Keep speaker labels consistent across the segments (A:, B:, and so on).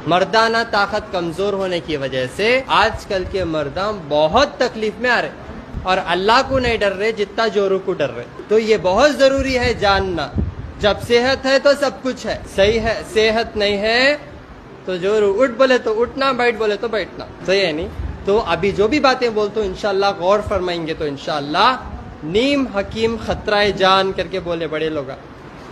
A: मर्दाना ताकत कमजोर होने की वजह से आजकल के मर्दा बहुत तकलीफ में आ रहे और अल्लाह को नहीं डर रहे जितना जोरों को डर रहे। तो ये बहुत जरूरी है जानना, जब सेहत है तो सब कुछ है, सही है, सेहत नहीं है तो जोरू, उठ बोले तो उठना, बैठ बोले तो बैठना, सही है नहीं। तो अभी जो भी बातें बोलते हो इंशाल्लाह गौर फरमाएंगे तो इंशाल्लाह नीम हकीम खतराए जान करके बोले बड़े लोग,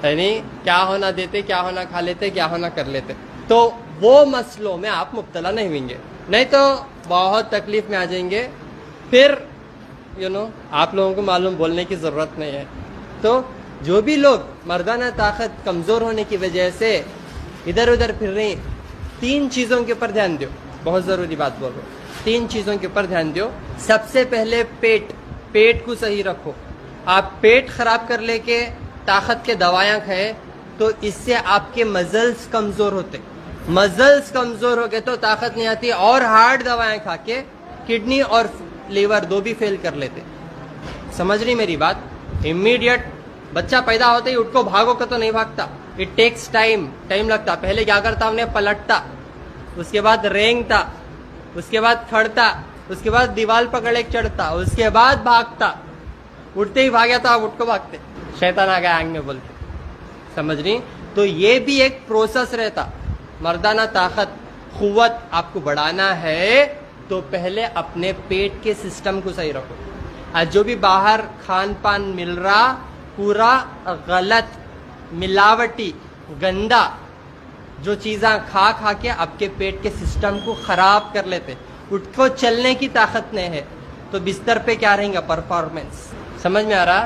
A: है नहीं, क्या होना देते, क्या होना खा लेते, क्या होना कर लेते। तो वो मसलों में आप मुब्तला नहीं होंगे, नहीं तो बहुत तकलीफ में आ जाएंगे। फिर आप लोगों को मालूम बोलने की जरूरत नहीं है। तो जो भी लोग मर्दाना ताकत कमजोर होने की वजह से इधर उधर फिर रहे, 3 चीजों के ऊपर ध्यान दो, बहुत जरूरी बात बोल रहा हूँ, 3 चीजों के ऊपर ध्यान दो। सबसे पहले पेट को सही रखो। आप पेट खराब कर लेके ताकत के दवायां खाएं तो इससे आपके मजल्स कमजोर होते, मजल्स कमजोर हो गए तो ताकत नहीं आती, और हार्ड दवाएं खा के किडनी और लीवर 2 भी फेल कर लेते। समझ रही मेरी बात। इमीडिएट बच्चा पैदा होते ही उठको भागो का तो नहीं भागता, इट टेक्स टाइम लगता। पहले क्या करता, हमने पलटता, उसके बाद रेंगता, उसके बाद खड़ता, उसके बाद दीवार पकड़ के चढ़ता, उसके बाद भागता। उठते ही भागया तो आप उठको भागते, शैतान आ गया आंग में बोलते। समझ रही। तो ये भी एक प्रोसेस रहता। मर्दाना ताकत कुव्वत आपको बढ़ाना है तो पहले अपने पेट के सिस्टम को सही रखो। आज जो भी बाहर खान पान मिल रहा पूरा गलत, मिलावटी, गंदा, जो चीज़ें खा के आपके पेट के सिस्टम को खराब कर लेते। उठको चलने की ताकत नहीं है तो बिस्तर पे क्या रहेगा, परफॉर्मेंस। समझ में आ रहा।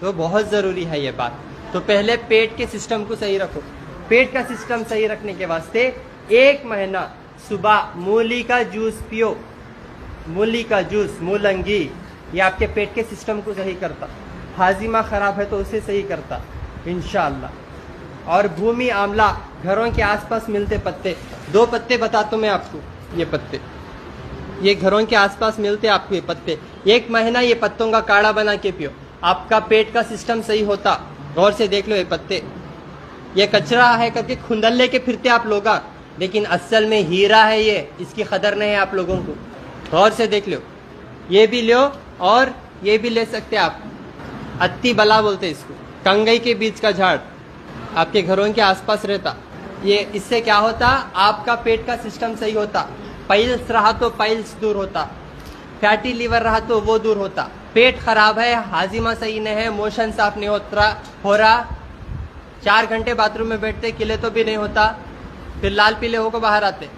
A: तो बहुत ज़रूरी है ये बात। तो पहले पेट के सिस्टम को सही रखो। पेट का सिस्टम सही रखने के वास्ते 1 महीना सुबह मूली का जूस पियो। मूली का जूस, मूलंगी, ये आपके पेट के सिस्टम को सही करता। हाजिमा खराब है तो उसे सही करता इंशाअल्लाह। और भूमि आंवला, घरों के आसपास मिलते पत्ते, 2 पत्ते बताता हूँ मैं आपको। ये पत्ते, ये घरों के आसपास मिलते आपको ये पत्ते। 1 महीना ये पत्तों का काढ़ा बना के पियो, आपका पेट का सिस्टम सही होता। गौर से देख लो ये पत्ते, ये कचरा है करके खुंदल लेके फिरते आप लोग, लेकिन असल में हीरा है ये, इसकी कदर नहीं है आप लोगों को। गौर से देख लो, ये भी लो और ये भी ले सकते आप। अत्ती बला बोलते इसको, कंगई के बीच का झाड़ आपके घरों के आसपास रहता। ये इससे क्या होता, आपका पेट का सिस्टम सही होता। पाइल्स रहा तो पाइल्स दूर होता, फैटी लीवर रहा तो वो दूर होता। पेट खराब है, हाजिमा सही नहीं है, मोशन साफ नहीं हो रहा, 4 घंटे बाथरूम में बैठते, किले तो भी नहीं होता, फिर लाल पीले होकर बाहर आते।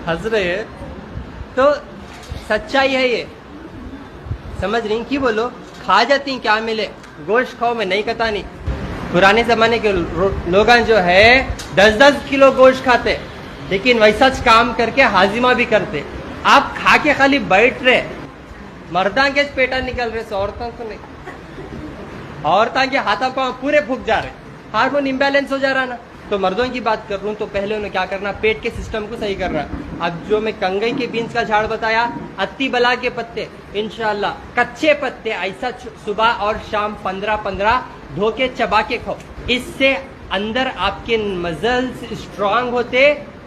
A: हंस रहे हैं तो सच्चाई है ये। समझ रही कि बोलो, खा जाती क्या मिले, गोश्त खाओ, मैं नहीं कहता नहीं। पुराने जमाने के लोग जो है 10-10 किलो गोश्त खाते, लेकिन वैसा काम करके हाजिमा भी करते। आप खा के खाली बैठ रहे, मर्दा के पेटा निकल रहे, औरतों को नहीं। औरतों के हाथा पांव पूरे फूक जा रहे, हार्मोन इम्बैलेंस हो जा रहा ना। तो मर्दों की बात कर रहा हूँ तो पहले उन्हें क्या करना, पेट के सिस्टम को सही करना। अब जो मैं कंगई के बीन्स का झाड़ बताया, अत्ती बला के पत्ते, इंशाल्लाह कच्चे पत्ते ऐसा सुबह और शाम 15-15 धो के चबा के खाओ। इससे अंदर आपके मसल्स स्ट्रांग होते,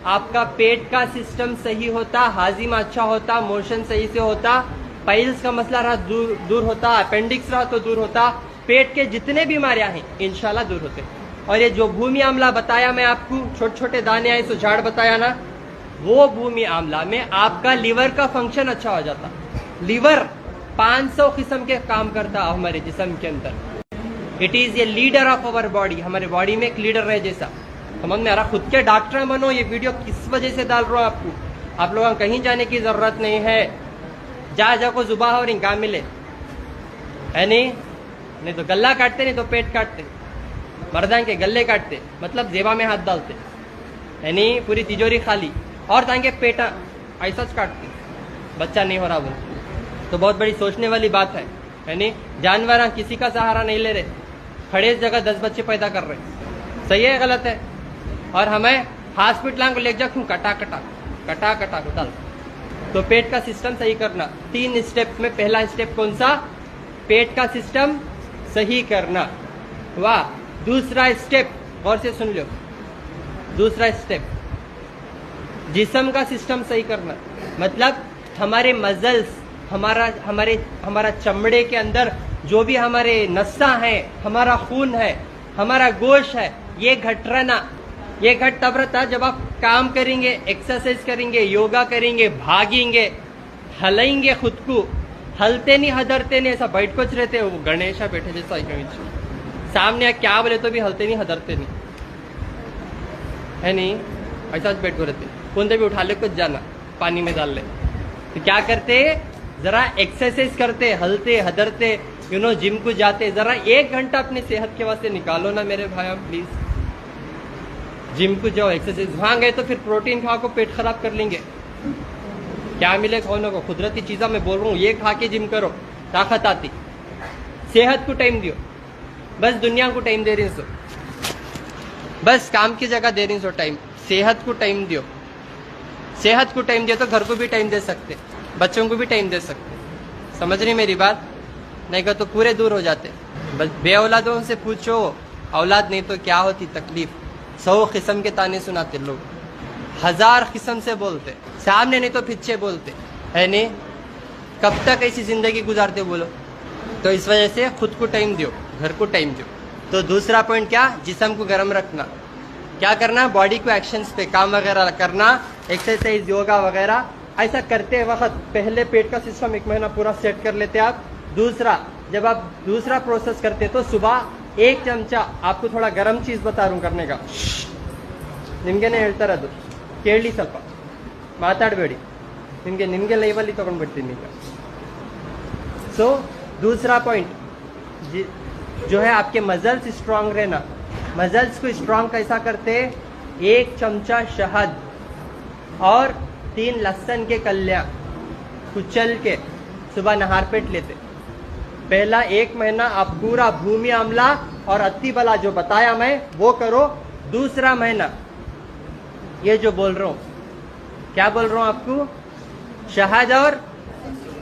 A: आपका पेट का सिस्टम सही होता, हाजिमा अच्छा होता, मोशन सही से होता, पाइल्स का मसला रहा दूर होता, अपेंडिक्स रहा तो दूर होता, पेट के जितने बीमारियां हैं इंशाल्लाह दूर होते। और ये जो भूमि आंवला बताया मैं आपको, छोटे छोटे दाने आए सो झाड़ बताया ना, वो भूमि आंवला में आपका लीवर का फंक्शन अच्छा हो जाता। लीवर 500 किस्म के काम करता हमारे जिस्म के अंदर। It is a leader of our body, हमारे बॉडी में एक लीडर रहे जैसा। समझ में आ रहा। खुद के डॉक्टर बनो। ये वीडियो किस वजह से डाल रहा हूँ आपको, आप लोगों को कहीं जाने की जरूरत नहीं है। जा को जुबा और इनका मिले, है नहीं तो गला काटते, नहीं तो पेट काटते। मर्दान के गले काटते मतलब जेबा में हाथ डालते, है नहीं, पूरी तिजोरी खाली, और तांगे पेटा ऐसा काटते, बच्चा नहीं हो रहा बोल। तो बहुत बड़ी सोचने वाली बात है नहीं। जानवर किसी का सहारा नहीं ले रहे, खड़े जगह 10 बच्चे पैदा कर रहे, सही है गलत है। और हमें हॉस्पिटल को ले जाऊँ कटा डाल। तो पेट का सिस्टम सही करना 3 स्टेप में। पहला स्टेप कौन सा, पेट का सिस्टम सही करना, वाह। दूसरा स्टेप गौर से सुन लो। दूसरा स्टेप, जिस्म का सिस्टम सही करना, मतलब हमारे मजल्स, हमारा चमड़े के अंदर जो भी हमारे नसा है, हमारा खून है, हमारा गोश्त है, ये घट रहना, ये घट तब रहता जब आप काम करेंगे, एक्सरसाइज करेंगे, योगा करेंगे, भागेंगे, हलेंगे खुद को। हलते नहीं हदरते नहीं, ऐसा बैठ कुछ रहते वो गणेशा बैठे जैसा सामने क्या बोले तो भी हलते नहीं हदरते नहीं, है नहीं, ऐसा बैठ को रहते। कौन भी उठा ले कुछ जाना पानी में डाल ले, तो क्या करते, जरा एक्सरसाइज करते, हलते हदरते, जिम को जाते। जरा 1 घंटा अपने सेहत के वास्ते निकालो ना मेरे भाई, प्लीज। जिम को जाओ, एक्सरसाइज, वहां गए तो फिर प्रोटीन खा को पेट खराब कर लेंगे। क्या मिले खाने को, कुदरती चीजा मैं बोल रहा हूँ, ये खा के जिम करो, ताकत आती। सेहत को टाइम दियो, बस दुनिया को टाइम दे रही सो, बस काम की जगह दे रही सो टाइम, सेहत को टाइम दियो। सेहत को टाइम दियो तो घर को भी टाइम दे सकते, बच्चों को भी टाइम दे सकते। समझ रही मेरी बात? नहीं का तो पूरे दूर हो जाते। बस बे औलादों से पूछो, औलाद नहीं तो क्या होती तकलीफ। 100 किस्म के ताने सुनाते लोग, 1000 किस्म से बोलते, सामने नहीं तो पीछे बोलते, है नहीं? कब तक ऐसी जिंदगी गुजारते बोलो? तो इस वजह से खुद को टाइम दियो, घर को टाइम दियो। तो दूसरा पॉइंट क्या, जिस्म को गर्म रखना। क्या करना, बॉडी को एक्शंस पे काम वगैरह करना, एक्सरसाइज, योगा वगैरह। ऐसा करते वक्त पहले पेट का सिस्टम 1 महीना पूरा सेट कर लेते आप। दूसरा, जब आप दूसरा प्रोसेस करते तो सुबह 1 चमचा, आपको थोड़ा गर्म चीज बता रहा हूँ करने का, ನಿಮ್ಗೆನೆ ಹೇಳ್ತಾ ಇರೋದು ಕೇಳಿ, ಸ್ವಲ್ಪ ಮಾತಾಡಬೇಡಿ, ನಿಮ್ಗೆ ಲೈವಲ್ಲಿ ತಗೊಂಡ್ಬಿಡ್ತೀನಿ ಈಗ। सो दूसरा पॉइंट जो है, आपके मजल्स स्ट्रांग रहना। मजल्स को स्ट्रांग कैसा करते, 1 चमचा शहद और 3 लहसुन के कलियां कुचल के सुबह नहार पेट लेते। पहला 1 महीना आप पूरा भूमि आंवला और अत्ती बला जो बताया मैं वो करो। दूसरा महीना ये जो बोल रहा हूं, क्या बोल रहा हूं आपको, शहद और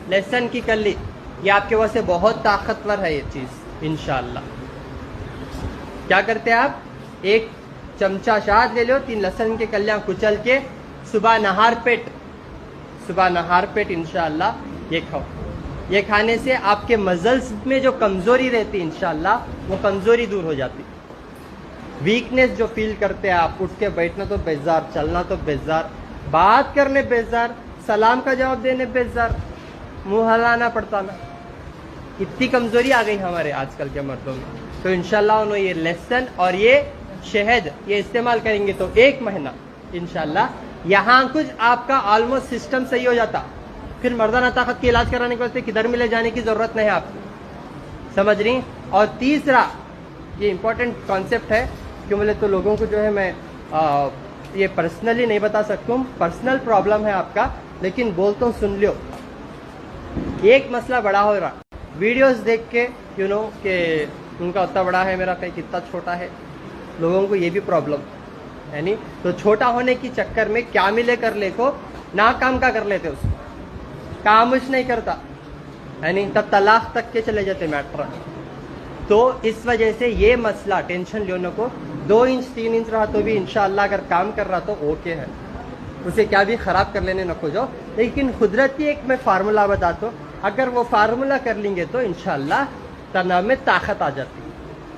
A: लहसुन की कली, ये आपके वास्ते बहुत ताकतवर है ये चीज इंशाल्लाह। क्या करते हैं आप, 1 चमचा शहद ले लो, 3 लहसुन के कलियां कुचल के सुबह नहार पेट इंशाल्लाह ये खाओ। ये खाने से आपके मजल्स में जो कमजोरी रहती है इंशाल्लाह वो कमजोरी दूर हो जाती। वीकनेस जो फील करते हैं आप, उठ के बैठना तो बेजार, चलना तो बेजार, बात करने बेजार, सलाम का जवाब देने बेजार, मुंह हलाना पड़ता ना, इतनी कमजोरी आ गई हमारे आजकल के मर्दों में। तो इंशाल्लाह उन्होंने ये लहसुन और ये शहद ये इस्तेमाल करेंगे तो 1 महीना इंशाल्लाह यहाँ कुछ आपका ऑलमोस्ट सिस्टम सही हो जाता। फिर मर्दाना ताकत के इलाज कराने के वास्ते किधर मिले जाने की जरूरत नहीं है आपको, समझ रही। और तीसरा, ये इंपॉर्टेंट कॉन्सेप्ट है, क्यों बोले तो लोगों को जो है मैं ये पर्सनली नहीं बता सकता हूँ, पर्सनल प्रॉब्लम है आपका, लेकिन बोलता हूँ सुन लियो। एक मसला बड़ा हो रहा, वीडियोस देख के कि उनका उतना बड़ा है, मेरा कहीं कितना छोटा है, लोगों को ये भी प्रॉब्लम है नहीं। तो छोटा होने की चक्कर में क्या मिले कर ले को ना काम का कर लेते, उसको काम कुछ नहीं करता है नहीं, तब तलाक तक के चले जाते मैटर। तो इस वजह से ये मसला टेंशन लेने को 2 इंच 3 इंच रहा तो भी इंशाल्लाह अगर काम कर रहा तो ओके है, उसे क्या भी खराब कर लेने न खोजो। लेकिन कुदरती एक मैं फार्मूला बताता हूँ, अगर वो फार्मूला कर लेंगे तो इंशाल्लाह तनाव में ताकत आ जाती है।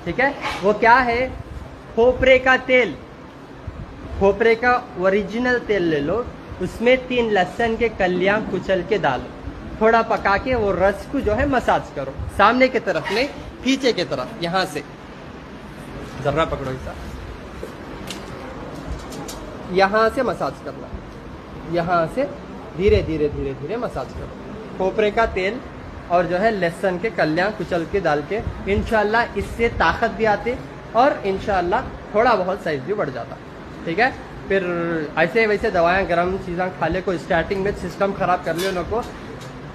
A: ठीक है, वो क्या है, खोपरे का तेल, खोपरे का ओरिजिनल तेल ले लो, उसमें 3 लहसुन के कलियां कुचल के डालो, थोड़ा पका के वो रस को जो है मसाज करो, सामने की तरफ नहीं पीछे की तरफ, यहाँ से जर्रा पकड़ो ऐसा, यहाँ से मसाज करना, यहाँ से धीरे धीरे धीरे धीरे मसाज करो। खोपरे का तेल और जो है लहसुन के कलियां कुचल के डाल के इंशाल्लाह इससे ताकत भी आती और इंशाल्लाह थोड़ा बहुत साइज भी बढ़ जाता। ठीक है, फिर ऐसे वैसे दवाएं गर्म चीज़ें खा ले को स्टार्टिंग में सिस्टम खराब कर लियो न को,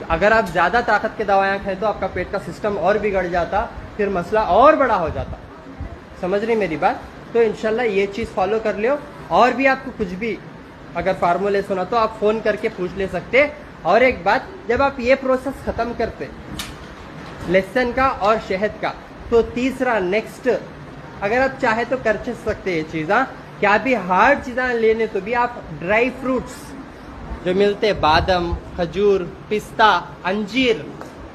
A: अगर आप ज़्यादा ताकत के दवाएं खाएं तो आपका पेट का सिस्टम और बिगड़ जाता, फिर मसला और बड़ा हो जाता। समझ रही मेरी बात? तो इंशाल्लाह ये चीज़ फॉलो कर लियो। और भी आपको कुछ भी अगर फार्मूले सुना तो आप फ़ोन करके पूछ ले सकते। और एक बात, जब आप ये प्रोसेस ख़त्म करते लहसुन का और शहद का, तो तीसरा नेक्स्ट अगर आप चाहे तो कर सकते ये चीज़ा, क्या भी हार्ड चीज़ा लेने तो भी आप ड्राई फ्रूट्स जो मिलते हैं, बादाम, खजूर, पिस्ता, अंजीर,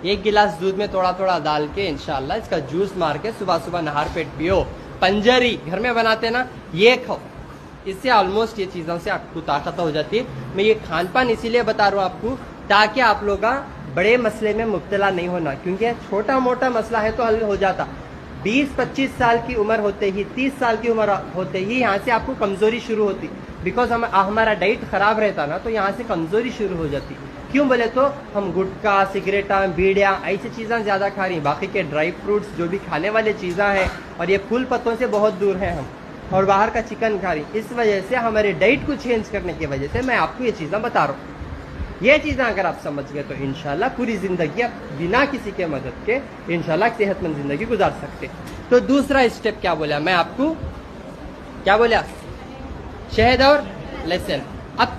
A: एक गिलास दूध में थोड़ा थोड़ा डाल के इंशाल्लाह इसका जूस मार के सुबह सुबह नहर पेट पियो। पंजरी घर में बनाते ना, ये खाओ, इससे ऑलमोस्ट ये चीज़ों से आपको ताकत हो जाती है। मैं ये खान पान इसीलिए बता रहा हूँ आपको ताकि आप लोग बड़े मसले में मुब्तला नहीं होना, क्योंकि छोटा मोटा मसला है तो हल हो जाता। 20-25 साल की उम्र होते ही, 30 साल की उम्र होते ही यहाँ से आपको कमजोरी शुरू होती, बिकॉज हमारा डाइट खराब रहता ना, तो यहाँ से कमजोरी शुरू हो जाती। क्यों बोले तो हम गुटखा, सिगरेटा, बीड़िया ऐसी चीज़ें ज़्यादा खा रही, बाकी के ड्राई फ्रूट्स जो भी खाने वाले चीज़ें हैं, और ये फूल पत्तों से बहुत दूर हैं हम, और बाहर का चिकन खा रही। इस वजह से हमारे डाइट को चेंज करने की वजह से मैं आपको ये चीज़ें बता रहा हूँ। ये चीज़ें अगर आप समझ गए तो इंशाल्लाह पूरी ज़िंदगी आप बिना किसी के मदद के इंशाल्लाह सेहतमंद ज़िंदगी गुजार सकते। तो दूसरा स्टेप क्या बोला मैं आपको, क्या बोला, शहद और लहसुन। अब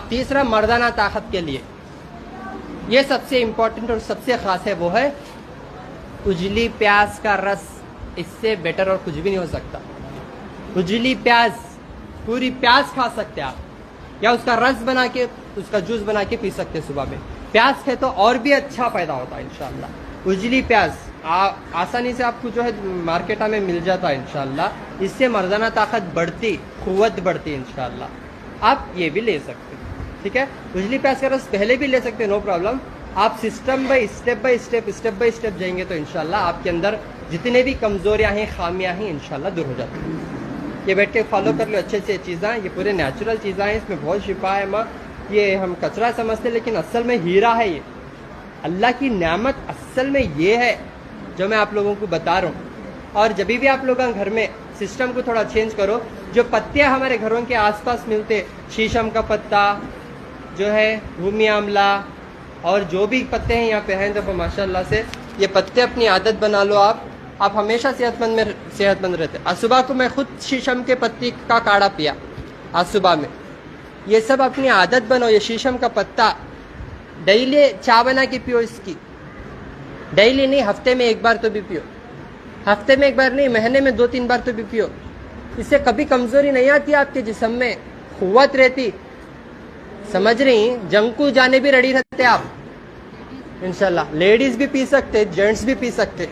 A: तीसरा मर्दाना ताकत के लिए ये सबसे इम्पोर्टेंट और सबसे ख़ास है, वो है उजली प्याज का रस। इससे बेटर और कुछ भी नहीं हो सकता। उजली प्याज, पूरी प्याज खा सकते आप, या उसका रस बना के, उसका जूस बना के पी सकते सुबह में। प्याज खाए तो और भी अच्छा पैदा होता है इंशाल्लाह। उजली प्याज आसानी से आपको जो है मार्केट में मिल जाता है इंशाल्लाह। इससे मर्दाना ताकत बढ़ती, कुव्वत बढ़ती इंशाल्लाह। आप ये भी ले सकते हैं, ठीक है। उजली प्याज का रस पहले भी ले सकते हैं, नो प्रॉब्लम। आप सिस्टम बाय स्टेप जाएंगे तो इंशाल्लाह आपके अंदर जितने भी कमजोरियां हैं, खामियां हैं, इंशाल्लाह दूर हो जाती हैं। ये बैठ के फॉलो कर लो अच्छे से चीज़ें, ये पूरे नेचुरल चीज़ें हैं, इसमें बहुत शिफा है। माँ ये हम कचरा समझते, लेकिन असल में हीरा है। ये अल्लाह की नेमत असल में ये है जो मैं आप लोगों को बता रहा हूँ। और जब भी आप लोग घर में सिस्टम को थोड़ा चेंज करो, जो पत्ते हमारे घरों के आसपास मिलते, शीशम का पत्ता जो है, भूमि आंवला, और जो भी पत्ते हैं यहाँ पे हैं, तो माशाल्लाह से ये पत्ते अपनी आदत बना लो आप हमेशा सेहतमंद रहते। आज सुबह को मैं खुद शीशम के पत्ती का काढ़ा पिया आज सुबह में। ये सब अपनी आदत बनाओ। ये शीशम का पत्ता डेली चाय बना के पियो, इसकी डेली नहीं, हफ्ते में एक बार तो भी पियो। हफ्ते में एक बार नहीं, महीने में 2-3 बार तो भी पियो। इससे कभी कमजोरी नहीं आती आपके जिस्म में, कुव्वत रहती। समझ रही, जंग को जाने भी रेडी रहते आप इंशाल्लाह। लेडीज भी पी सकते, जेंट्स भी पी सकते,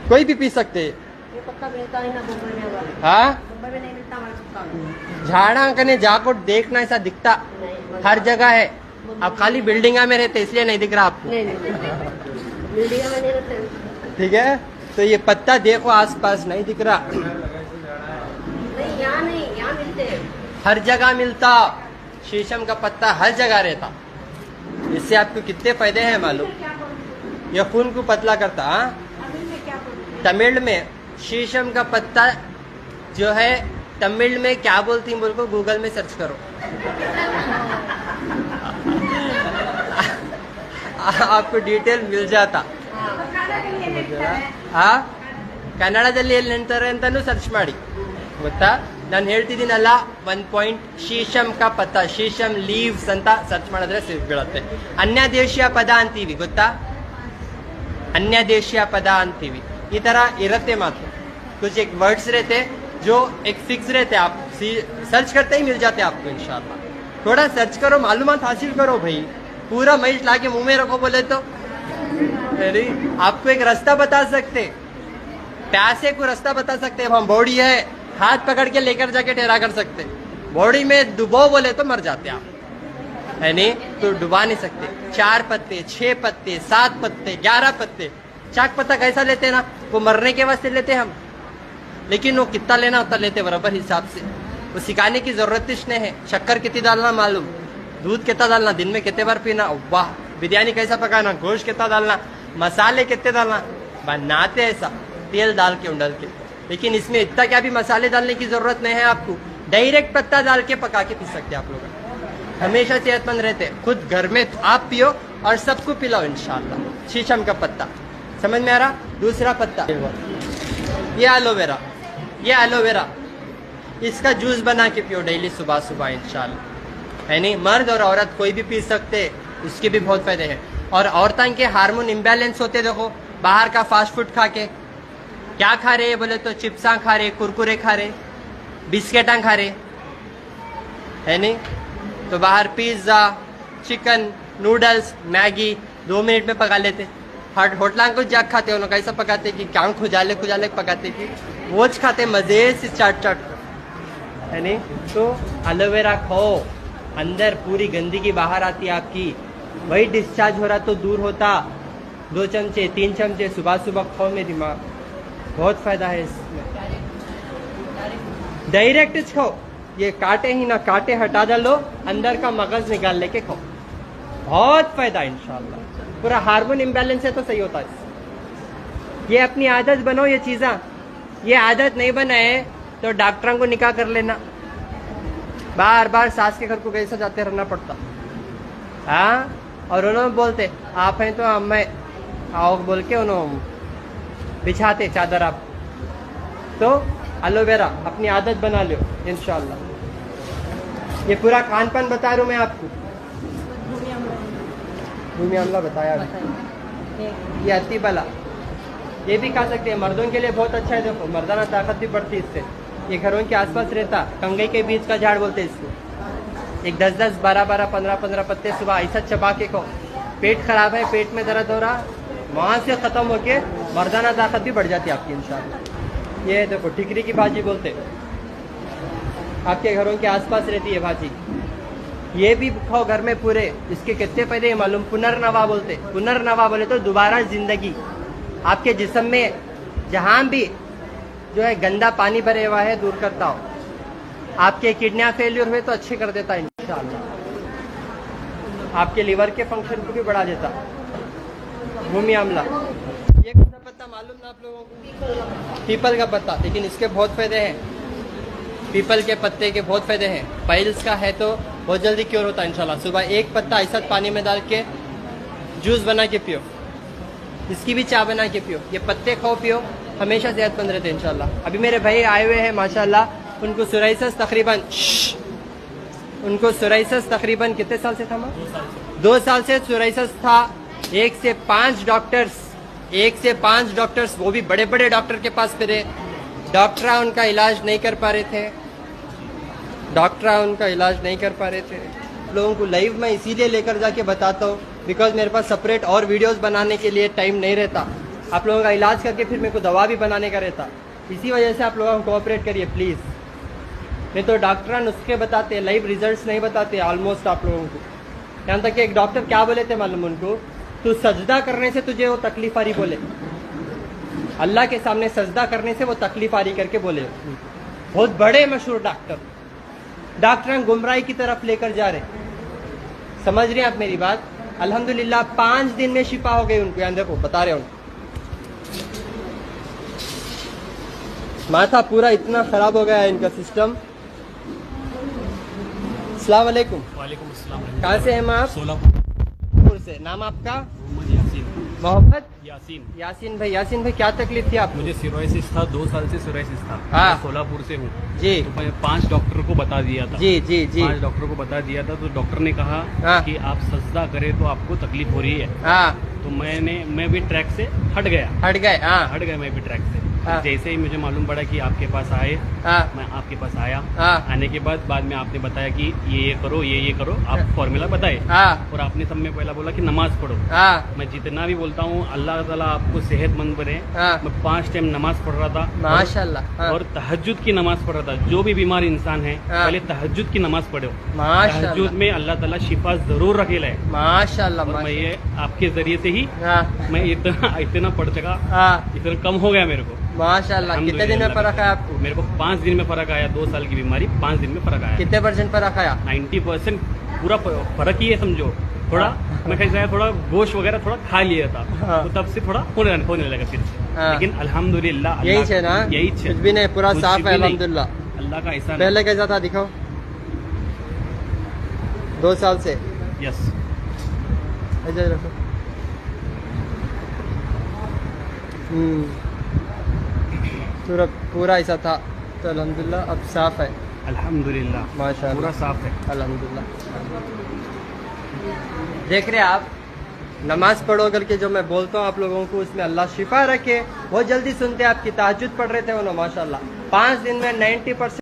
A: कोई भी पी सकते।
B: ये पत्ता मिलता है ना मुंबई में?
A: हाँ,
B: मुंबई में नहीं मिलता हमारे पत्ता।
A: झाड़ा कने जाको देखना, ऐसा दिखता हर जगह है। आप खाली बिल्डिंगा में रहते इसलिए नहीं दिख रहा आपको।
B: नहीं बिल्डिंग में नहीं रहते,
A: ठीक है। तो ये पत्ता देखो आसपास, नहीं दिख रहा।
B: नहीं यहाँ नहीं, यहाँ मिलते हैं,
A: हर जगह मिलता। शीशम का पत्ता हर जगह रहता। इससे आपको कितने फायदे हैं मालूम? ये खून को पतला करता। हाँ, तमिल में शीशम का पत्ता जो है, तमिल में क्या बोलती हैं बोल को गूगल में सर्च करो। आपको डिटेल मिल जाता। हाँ, ಕನ್ನಡದಲ್ಲಿ ಎಲ್ಲಿ ಹೇಳ್ತಾರೆ ಅಂತಾನು ಸರ್ಚ್ ಮಾಡಿ, ಗೊತ್ತಾ? ನಾನು ಹೇಳ್ತಿದ್ದೀನಲ್ಲ, 1 ಪಾಯಿಂಟ್ ಶೀಶಮ್ ಕಾ ಪತ್ತ, ಶೀಶಮ್ ಲೀವ್ಸ್ ಅಂತ ಸರ್ಚ್ ಮಾಡಿದ್ರೆ ಸಿಗ್ಬಿಡುತ್ತೆ. ಅನ್ಯದೇಶೀಯ ಪದ ಅಂತೀವಿ, ಗೊತ್ತಾ? ಅನ್ಯದೇಶೀಯ ಪದ ಅಂತೀವಿ. ಈ ತರ ಇರುತ್ತೆ ಮಾತು, कुछ एक वर्ड्स रहते जो एक फिक्स रहते, आप सर्च करते ही मिल जाते आपको इंशाल्लाह। थोड़ा सर्च करो, मालूमात हासिल करो भाई। पूरा मैच लाके मुंह में रखो बोले तो आपको एक रास्ता बता सकते, प्यासे को रास्ता बता सकते। हम बॉडी है, हाथ पकड़ के लेकर जाके ठहरा कर सकते। बॉडी में डुबो बोले तो मर जाते आप, है नहीं? तो डुबा नहीं सकते। 4 पत्ते, 6 पत्ते, 7 पत्ते, 11 पत्ते। चाक पत्ता कैसा लेते ना, वो मरने के वास्ते लेते हम, लेकिन वो कितना लेना उतना लेते बराबर हिसाब से। वो सिखाने की जरूरत नहीं है। शक्कर कितनी डालना मालूम, दूध कितना डालना, दिन में कितने बार पीना, वाह, बिरयानी कैसा पकाना, गोश्त कितना डालना, मसाले कितने डालना, बनाते ऐसा तेल डाल के उंडल के। लेकिन इसमें इतना क्या भी मसाले डालने की जरूरत नहीं है आपको। डायरेक्ट पत्ता डाल के पका के पी सकते आप लोग। हमेशा सेहतमंद रहते। खुद घर में आप पियो और सबको पिलाओ इंशाल्लाह। शीशम का पत्ता समझ में आ रहा? दूसरा पत्ता ये एलोवेरा, ये एलोवेरा, इसका जूस बना के पियो डेली सुबह सुबह इंशाल्लाह, है नहीं? मर्द और औरत कोई भी पी सकते, उसके भी बहुत फायदे हैं। और औरतों के हार्मोन इम्बैलेंस होते, देखो बाहर का फास्ट फूड खा के, क्या खा रहे बोले तो चिप्सा खा रहे, कुरकुरे खा रहे, बिस्किटा खा रहे, है नहीं? तो बाहर pizza, chicken, noodles, Maggi 2 minute में पका लेते। होटलां को जाग खाते हो ना, कैसा पकाते कि क्या खुजाले खुजाले पकाते कि वो खाते मजे से चाट है नहीं? तो एलोवेरा खाओ, अंदर पूरी गंदगी बाहर आती है आपकी, वही डिस्चार्ज हो रहा तो दूर होता। 2 चमचे 3 चमचे सुबह सुबह खाओ मेरे दिमाग, बहुत फायदा है इसमें। डायरेक्ट खाओ, ये काटे ही ना काटे हटा डालो, अंदर का मगज निकाल लेके खाओ, बहुत फायदा इंशाल्लाह। पूरा हार्मोन इम्बैलेंस है तो सही होता है। ये अपनी आदत बनो ये चीज़ा, ये आदत नहीं बनाए तो डॉक्टरों को निकाह कर लेना, बार बार सास के घर को कैसे जाते रहना पड़ता। हाँ, और उन्होंने बोलते आप हैं तो मैं आओ बोल के उन्होंने बिछाते चादर आप। तो एलोवेरा अपनी आदत बना लो इंशाल्लाह। ये पूरा खान पान बता रहा हूँ मैं आपको, भूमि आमला बताया। ये अतिबला ये भी खा सकते हैं, मर्दों के लिए बहुत अच्छा है। देखो मर्दाना ताकत भी बढ़ती है इससे। ये घरों के आसपास रहता, कंगई के बीज का झाड़ बोलते हैं इसको। एक 10-10, 12-12, 15-15 पत्ते सुबह ऐसा चबा के खाओ। पेट खराब है, पेट में दर्द हो रहा, वहाँ से ख़त्म होके मर्दाना ताकत भी बढ़ जाती है आपकी इंशाल्लाह। ये देखो टिकरी की भाजी बोलते, आपके घरों के आसपास रहती है भाजी, ये भी खाओ घर में पूरे। इसके कितने फायदे मालूम? पुनर्नवा बोलते, पुनर्नवा बोले तो दोबारा जिंदगी। आपके जिस्म में जहाँ भी जो है गंदा पानी भरे हुआ है दूर करता हो। आपके किडनियाँ फेलियर हुए तो अच्छे कर देता इंशाल्लाह। आपके लिवर के फंक्शन को भी बढ़ा देता भूमि आमला। ये कौन सा पत्ता मालूम ना आप लोगों को? पीपल का पत्ता, लेकिन इसके बहुत फायदे हैं। पीपल के पत्ते के बहुत फायदे हैं। पाइल्स का है तो बहुत जल्दी क्योर होता है इंशाल्लाह। सुबह एक पत्ता ऐसा पानी में डाल के जूस बना के पियो, इसकी भी चाय बना के पियो। ये पत्ते खाओ पियो, हमेशा सेहतमंद रहते हैं इंशाल्लाह। अभी मेरे भाई आए हुए हैं माशाल्लाह, उनको सोराइसिस तकरीबन कितने साल से था? 2 साल से सोराइसिस था। 1 से 5 डॉक्टर्स, वो भी बड़े बड़े डॉक्टर के पास फिरे। डॉक्टर उनका इलाज नहीं कर पा रहे थे, लोगों को लाइव में इसीलिए लेकर जाके बताता हूँ बिकॉज मेरे पास सेपरेट और वीडियोस बनाने के लिए टाइम नहीं रहता। आप लोगों का इलाज करके फिर मेरे को दवा भी बनाने का रहता। इसी वजह से आप लोगों को कोऑपरेट करिए प्लीज़। नहीं तो डॉक्टर नुस्खे बताते, लाइव रिजल्ट्स नहीं बताते ऑलमोस्ट आप लोगों को। यहाँ तक कि एक डॉक्टर क्या बोले थे मालूम उनको? तू सजदा करने से तुझे वो तकलीफ आ रही बोले, अल्लाह के सामने सजदा करने से वो तकलीफ आ रही करके बोले। बहुत बड़े मशहूर डॉक्टर गुमराही की तरफ लेकर जा रहे। समझ रहे हैं आप मेरी बात? अल्हम्दुलिल्लाह 5 दिन में शिफा हो गई उनको। यहाँ देखो बता रहे उनको, माथा पूरा इतना खराब हो गया है इनका सिस्टम। अस्सलाम वालेकुम।
C: वालेकुम अस्सलाम।
A: कहाँ से हैं आप?
C: सोलापुर
A: से। नाम आपका?
C: मोहम्मद
A: यासीन।
C: यासीन।
A: यासीन भाई क्या तकलीफ थी आपको?
C: मुझे सिरोसिस था, 2 साल से सिरोसिस था।
A: हाँ।
C: मैं सोलापुर से हूँ
A: जी।
C: तो मैं 5 डॉक्टर को बता दिया था।
A: जी
C: 5 डॉक्टर को बता दिया था तो डॉक्टर ने कहा
A: हाँ।
C: कि आप सजदा करें तो आपको तकलीफ हो रही है।
A: हाँ।
C: तो मैं भी ट्रैक से हट गया।
A: हट गए? हाँ।
C: हट गया मैं भी ट्रैक से।
A: हाँ।
C: जैसे ही मुझे मालूम पड़ा कि आपके पास आए,
A: हाँ।
C: मैं आपके पास आया।
A: हाँ।
C: आने के बाद में आपने बताया कि ये करो, ये करो, आप फॉर्मूला बताए।
A: हाँ।
C: और आपने सब में पहला बोला कि नमाज पढ़ो।
A: हाँ।
C: मैं जितना भी बोलता हूँ अल्लाह ताला आपको सेहतमंद बने।
A: हाँ।
C: मैं 5 टाइम नमाज पढ़ रहा था
A: माशाल्लाह। हाँ।
C: और तहज्जुद की नमाज पढ़ रहा था। जो भी बीमार इंसान है
A: हाँ।
C: पहले तहज्जुद की नमाज पढ़ो।
A: माशाल्लाह।
C: तहज्जुद में अल्लाह ताला शिफा जरूर रखेला है।
A: माशाल्लाह।
C: और मैं ये आपके जरिए से ही
A: हाँ।
C: मैं इतना पढ़ सका,
A: हाँ।
C: इतना कम हो गया मेरे को।
A: माशाल्लाह। कितने दिन में फर्क आया आपको?
C: मेरे को 5 दिन में फर्क आया। 2 साल की बीमारी 5 दिन में फर्क आया।
A: कितने % फर्क आया?
C: 90% पूरा फर्क ही है समझो। थोड़ा मैं कैसा है, थोड़ा गोश्त वगैरह थोड़ा खा लिया था।
A: हाँ।
C: तो तब से थोड़ा होने लगा फिर से।
A: हाँ।
C: लेकिन अल्हम्दुलिल्लाह
A: यही है ना?
C: यही
A: कुछ भी नहीं, पूरा साफ है अल्हम्दुलिल्लाह।
C: अल्लाह का एहसान है।
A: पहले कैसा था दिखाओ? 2 साल से?
C: यस।
A: ऐसे रखो। पूरा ऐसा था तो अल्हम्दुलिल्लाह अब साफ है।
C: अल्हम्दुलिल्लाह
A: माशाअल्लाह।
C: पूरा साफ है।
A: अल्हम्दुलिल्लाह। देख रहे आप नमाज पढ़ो करके जो मैं बोलता हूँ आप लोगों को, उसमें अल्लाह शिफा रखे। बहुत जल्दी सुनते हैं, आपकी तहज्जुद पढ़ रहे थे वो माशाल्लाह, 5 दिन में 90%